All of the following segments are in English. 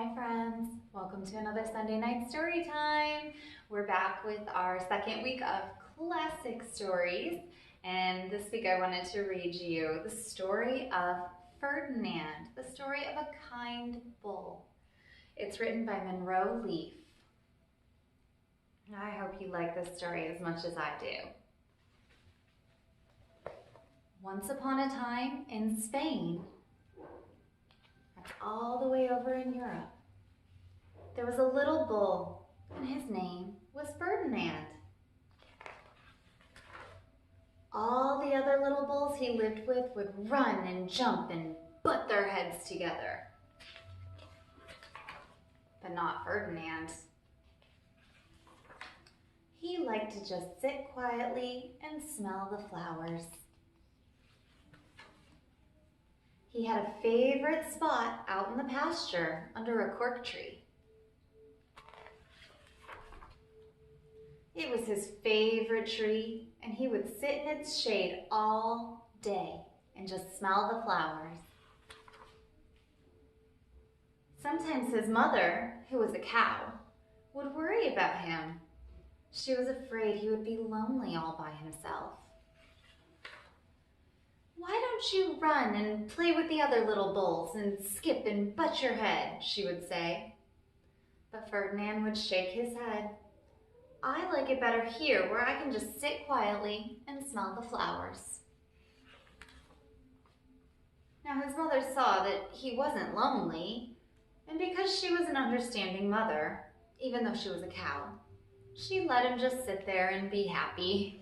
Hi friends, welcome to another Sunday Night Storytime. We're back with our second week of classic stories, and this week I wanted to read you the story of Ferdinand, the story of a kind bull. It's written by Monroe Leaf. I hope you like this story as much as I do. Once upon a time in Spain, all the way over in Europe, there was a little bull, and his name was Ferdinand. All the other little bulls he lived with would run and jump and butt their heads together. But not Ferdinand. He liked to just sit quietly and smell the flowers. He had a favorite spot out in the pasture under a cork tree. It was his favorite tree, and he would sit in its shade all day and just smell the flowers. Sometimes his mother, who was a cow, would worry about him. She was afraid he would be lonely all by himself. "Why don't you run and play with the other little bulls and skip and butt your head?" she would say. But Ferdinand would shake his head. "I like it better here where I can just sit quietly and smell the flowers." Now his mother saw that he wasn't lonely, and because she was an understanding mother, even though she was a cow, she let him just sit there and be happy.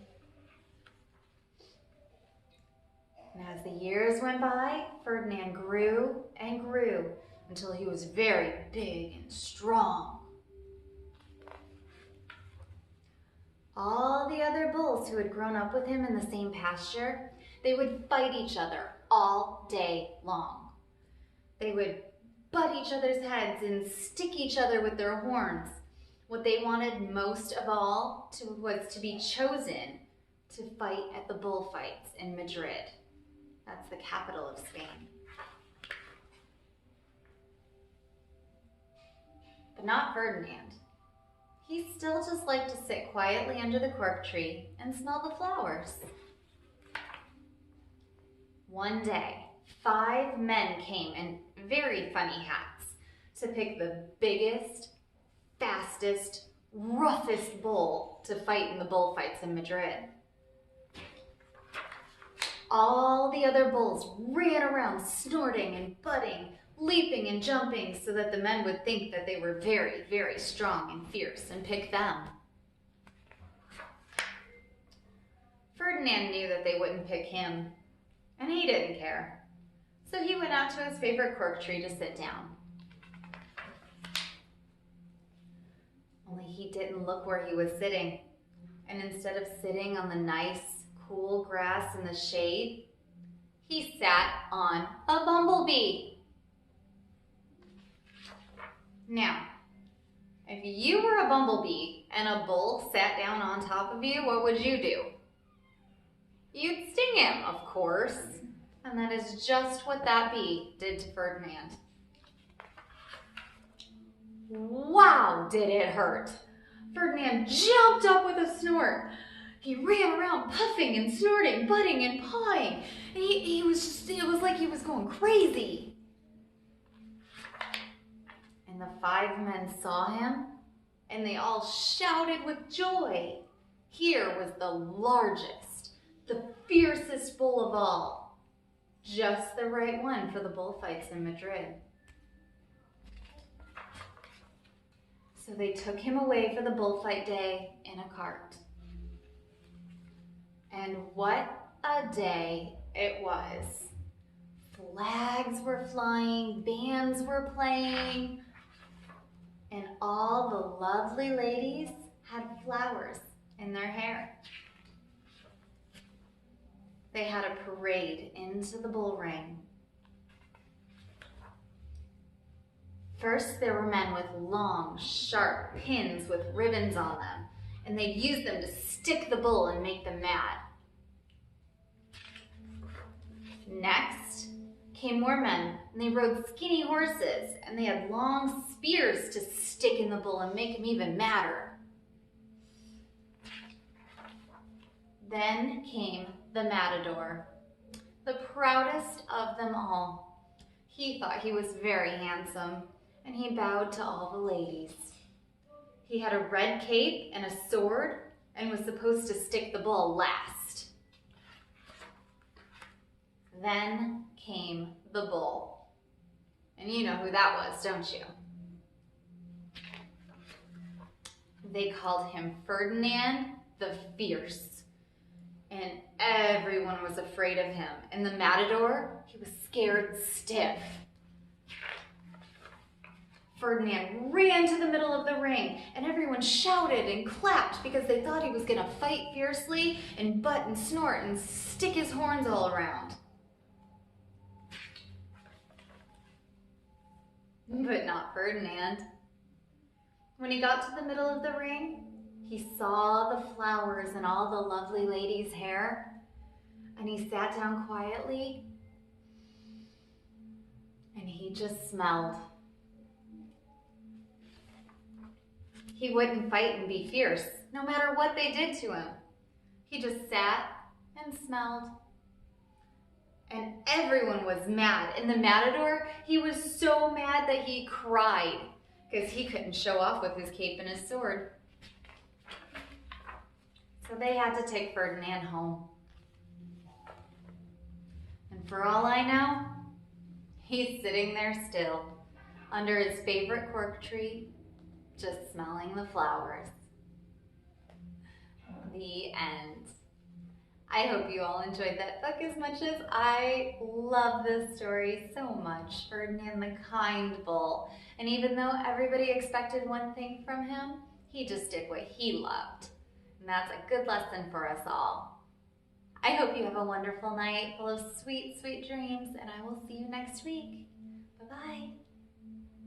And as the years went by, Ferdinand grew and grew until he was very big and strong. All the other bulls who had grown up with him in the same pasture, they would fight each other all day long. They would butt each other's heads and stick each other with their horns. What they wanted most of all was to be chosen to fight at the bullfights in Madrid. That's the capital of Spain. But not Ferdinand. He still just liked to sit quietly under the cork tree and smell the flowers. One day, 5 men came in very funny hats to pick the biggest, fastest, roughest bull to fight in the bullfights in Madrid. All the other bulls ran around snorting and butting, leaping and jumping so that the men would think that they were very, very strong and fierce and pick them. Ferdinand knew that they wouldn't pick him, and he didn't care. So he went out to his favorite cork tree to sit down. Only he didn't look where he was sitting, and instead of sitting on the nice, cool grass in the shade, he sat on a bumblebee. Now, if you were a bumblebee and a bull sat down on top of you, what would you do? You'd sting him, of course, and that is just what that bee did to Ferdinand. Wow, did it hurt! Ferdinand jumped up with a snort. He ran around puffing and snorting, butting and pawing. And it was like he was going crazy. And the 5 men saw him, and they all shouted with joy. Here was the largest, the fiercest bull of all. Just the right one for the bullfights in Madrid. So they took him away for the bullfight day in a cart. And what a day it was. Flags were flying, bands were playing, and all the lovely ladies had flowers in their hair. They had a parade into the bull ring. First, there were men with long, sharp pins with ribbons on them, and they'd use them to stick the bull and make them mad. Next came more men, and they rode skinny horses, and they had long spears to stick in the bull and make him even madder. Then came the matador, the proudest of them all. He thought he was very handsome, and he bowed to all the ladies. He had a red cape and a sword, and was supposed to stick the bull last. Then came the bull. And you know who that was, don't you? They called him Ferdinand the Fierce. And everyone was afraid of him. And the matador, he was scared stiff. Ferdinand ran to the middle of the ring, and everyone shouted and clapped because they thought he was going to fight fiercely and butt and snort and stick his horns all around. But not Ferdinand. When he got to the middle of the ring, he saw the flowers in all the lovely ladies' hair, and he sat down quietly, and he just smelled. He wouldn't fight and be fierce, no matter what they did to him. He just sat and smelled. And everyone was mad. And the matador, he was so mad that he cried because he couldn't show off with his cape and his sword. So they had to take Ferdinand home. And for all I know, he's sitting there still under his favorite cork tree, just smelling the flowers. The end. I hope you all enjoyed that book as much as I love this story so much. Ferdinand the kind bull. And even though everybody expected one thing from him, he just did what he loved. And that's a good lesson for us all. I hope you have a wonderful night full of sweet, sweet dreams, and I will see you next week. Bye-bye.